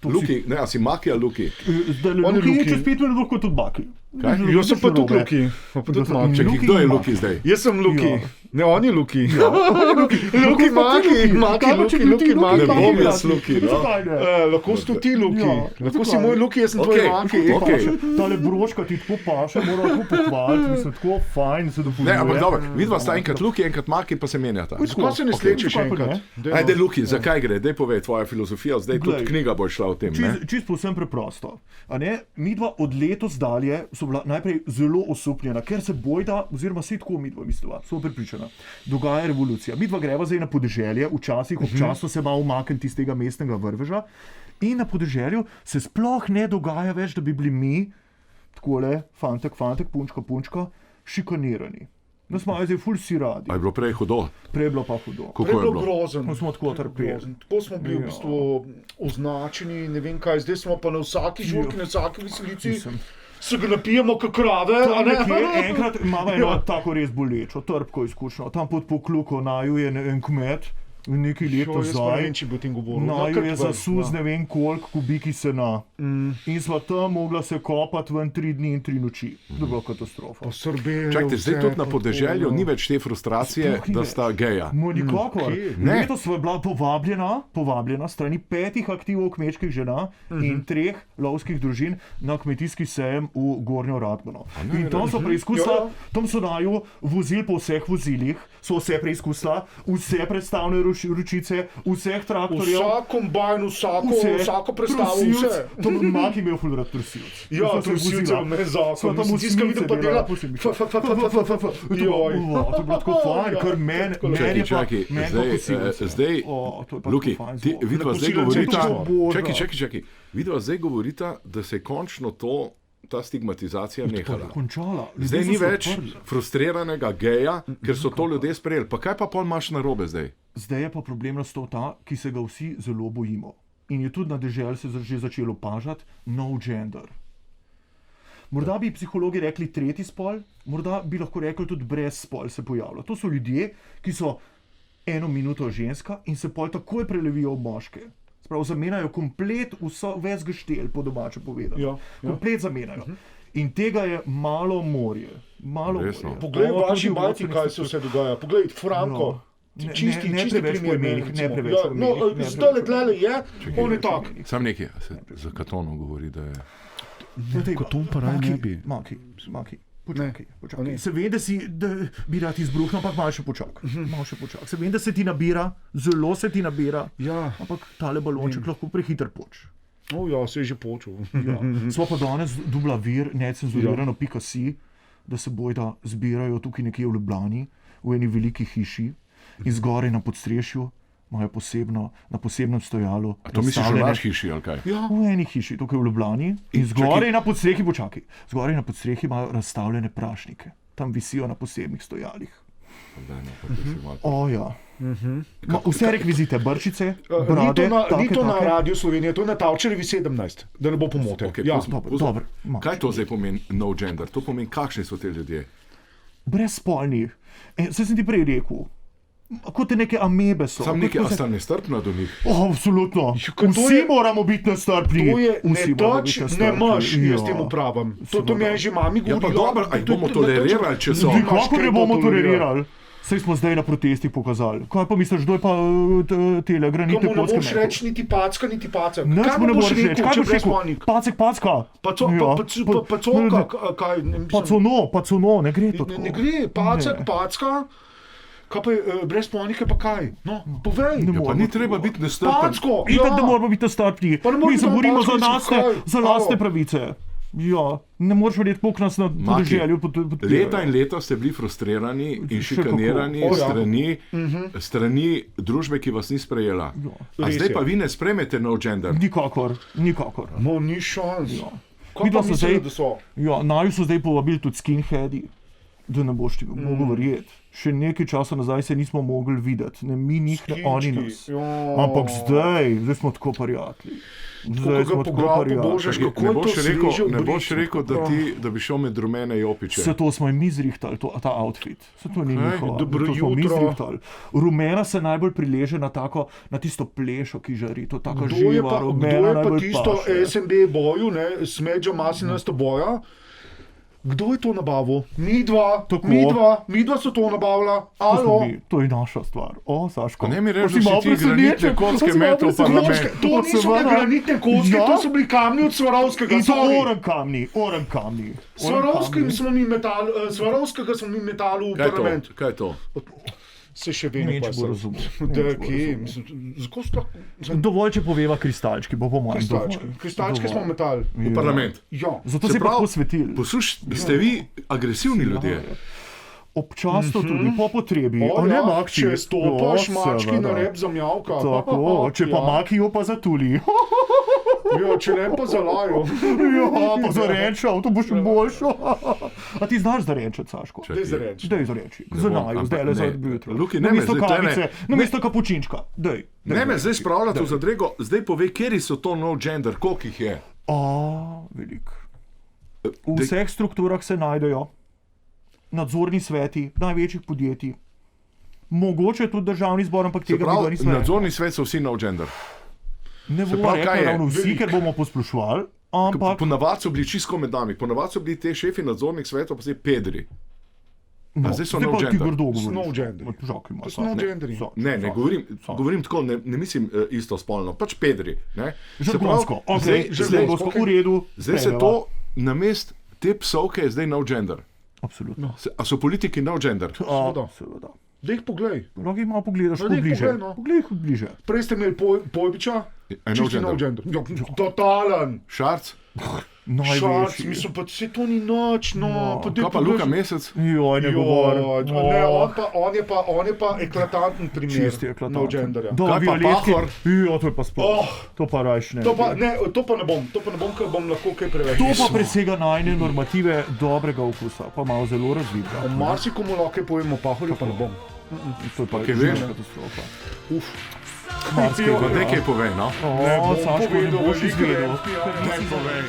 Luki, ne, a si Maki ali Luki? Luki je čez 5 minut lahko tudi Maki. Jaz sem pa tudi Luki. Čakaj, kdo je Luki zdaj? Jaz sem Luki. Ne, on je Luki. Luki, Luki, Ne bom jaz Luki. Lahko si ti Luki. Lahko si moj Luki, jaz sem tvoj Maki. Tale broška ti tako paše, mora tako pohvaliti, mislim, tako fajn se dopolnjuje. Ne, ampak dobro, vidva sta enkrat Luki, enkrat Maki, pa se menjata. Zakaj se ne slečeš enkrat? Ajde, Luki, zakaj gre? Dej povej tvoja filozofija, zdaj tudi knjiga bo šla o tem, ne? Čisto povsem preprosto. Midva od letos dalje so bila najprej zelo osupljena, ker se bojda, oziroma se tako midva mislila, so prepričana, dogaja revolucija. Midva greva zdaj na podeželje, včasih občasno se malo umakniti iz tega mestnega vrveža in na podeželju se sploh ne dogaja več, da bi bili mi, takole, fantek, punčka, šikanirani. Da smo zdaj ful si radi. A je bilo prej hudo? Prej je bilo pa hudo. Kako je bilo? Grozen. Smo tako trpeli. Tako smo bili v bistvu označeni, ne vem kaj, zdaj smo pa na vsaki žurki, na vsaki veselici. Se ga napijemo kot krave, a ne? Enkrat imamo eno tako res bolečo, trpko izkušnjo. Tam pod Pokluko naju je en kmet, nekaj let nazaj. Naju je zasul z ne vem koliko kubiki sena. In sva tam mogla se kopati ven 3 dni in 3 noči. To je bila katastrofa. Čakajte, zdaj tudi na podeželju ni več te frustracije, da sta geja. Nikakor. Letos sva bila povabljena strani 5 aktivov kmečkih žena in 3 lovskih družin na kmetijski sejem v Gornjo Radgono. In tam so preizkusila, tam so naju vozili po vseh vozilih, so vse preizkusila, vse predstavne ručice, vseh traktorjev. Vsak kombajn, vsako predstavo, vse. To bi Maki imel ful rad trosilc. Ja, trosilce me zakon. Tiskam vidim pa dela. To je bilo tako fajn, ker meni je pa zdaj, Luki, vidva zdaj govorita, čakaj, vidva zdaj govorita, da se je končno ta stigmatizacija nehala. Zdaj ni več frustriranega geja, ker so to ljudje sprejeli. Pa kaj pa pol imaš narobe zdaj? Zdaj je pa problem nastal ta, ki se ga vsi zelo bojimo. In je tudi na deželi se že začelo opažati no gender. Morda bi psihologi rekli tretji spol, morda bi lahko rekli tudi brez spol se pojavlja. To so ljudje, ki so 1 minuto ženska in se pol takoj prelevijo v moške. Spravo zamenjajo komplet ves geštelj, po domače povedano. Komplet zamenjajo. In tega je malo morje. Poglej v vaši majci, kaj se vse dogaja. Poglej, Franko. Čisti primer. Ne preveč po imenih. Zdaj le je, on je tak. Sam nekaj, za Katonom govori, da je... Katon pa raj ne bi. Maki. Počakaj. Se vem, da bi rad izbruhnil, ampak malo še počakaj. Se vem, da se ti nabira, zelo se ti nabira, ampak tale balonček lahko prehiter poč. Se je že počel. Smo pa danes dobila vir, necenzurirano.si, da se bojda zbirajo tukaj nekje v Ljubljani, v eni veliki hiši in zgoraj na podstrešju imajo na posebnem stojalu. A to misliš v naš hiši ali kaj? Ja, v eni hiši, tukaj v Ljubljani. In zgoraj na podstrehi, zgoraj na podstrehi imajo razstavljene prašnike. Tam visijo na posebnih stojalih. Vse rekvizite, brčice, brade. Ni to na Radiu Slovenije, to je na Tavčarjevi 17, da ne bo pomote. Kaj to zdaj pomeni no gender? To pomeni, kakšni so te ljudje? Brezspolni. Saj sem ti prej rekel. Kot te neke amebe so. Sam nekaj, a sta nestrpna do njih? Absolutno. Vsi moramo biti nestrpni. To je ne maš, jaz temu pravim. To mi je že mami govorila. Ja pa dobro, aj bomo tolerirali, če so. Nikako ne bomo tolerirali. Saj smo zdaj na protestih pokazali. Kaj pa misliš, kdo je pa tele granite pocke? Komu ne boš reči niti packa, niti pacek. Kaj mu boš reči, če brezpolnik? Pacek, packa. Paconka, kaj? Pacono, ne gre to tako. Ne gre, pacek, packa. Kaj pa brezpolnike pa kaj? No, povej. Pa ni treba biti nestrpen. Packo, Itak da moramo biti nestrpni. Mi se borimo za lastne pravice. Ja, ne moreš verjeti, koliko nas na podeželju podpirajo. Leta in leta ste bili frustrirani in šikanirani strani družbe, ki vas ni sprejela. A zdaj pa vi ne sprejmete no gender? Nikakor. Ni šans. Kaj pa mislijo, da so? Naju so zdaj povabili tudi skinheadi. Da ne boš ti mogel verjeti. Še nekaj časa nazaj se nismo mogli videti, ne mi njih, ne oni nas. Ampak zdaj smo tako prijatelji. Zdaj smo tako prijatelji. Ne boš rekel, da bi šel med rumene jopiče. Vse to smo jim mi zrihtali, ta outfit. Vse to ni njihovo. To smo mi zrihtali. Rumena se najbolj prileže na tisto plešo, ki žari. To tako živa, rumena najbolj paše. Kdo je pa tisto SMB boju, smedža masinasto boja? Kdo je to nabavil? Midva so to nabavila. To je naša stvar. Saško. Ne mi reči, da si ti granitne kocke metal v parlament. To niso bile granitne kocke, to so bili kamni od Svarovskega. In to oren kamni. Svarovskega smo mi metali v parlament. Kaj je to? Se še vedno pa se razumel. Dovolj, če poveva kristalčki, bo po mojem Kristalčki smo metali v parlament. Ja. Zato se pa posvetili. Poslušajte, ste vi agresivni ljudje. Občasno tudi, po potrebi. Če stopaš, mački na rep zamjavka. Tako, če pa makijo, pa zatuli. Če ne pa zalajo. Pa zarenčal, to bo še boljšo. A ti znaš zarenčati, Saško? Dej zarenči. Znaju, zdaj le za jutro. Namesto kavice, namesto kapučinčka. Ne me zdaj spravljati v zadrego, zdaj povej, kjeri so to no gender, koliko jih je? Veliko. V vseh strukturah se najdejo nadzorni sveti največjih podjetij. Mogoče tudi državni zbor, ampak tega ni dosti. Nadzorni svet so vsi no gender. Ne bomo rekli ravno vsi, ker bomo poslušvali, ampak... Ponavad so bili čisto med nami, ponavad so bili te šefi nadzornih svetov, pa zdaj pedri. Zdaj so no gender. No gender. Ne, govorim tako, ne mislim isto spolno, pač pedri. Žargonsko, žargonsko, v redu. Zdaj se to, namest te psovke je zdaj no gender. Absolutno. A so politiki no gender? Seveda. Dej jih poglej. Lahko jih malo pogledaš, bliže. Poglej jih bliže. Prej ste imeli Pojbiča, čisti no gender. Totalen. Šarc? Šarc, mislim pa, se to ni noč, Kaj pa Luka Mesec? Ne govor. On je pa eklatanten primer no genderja. Kaj pa Pahor? To je pa sploh. To pa rajš ne. To pa ne bom, ker bom lahko kaj preveč. To pa presega najne normative dobrega okusa, pa malo zelo razvidga. Marsikomu lahko povemo Pahorju, pa ne bom. To je pa katastrofa. Nekaj povej, no? Saško, ne boš izvedel. Ne povej.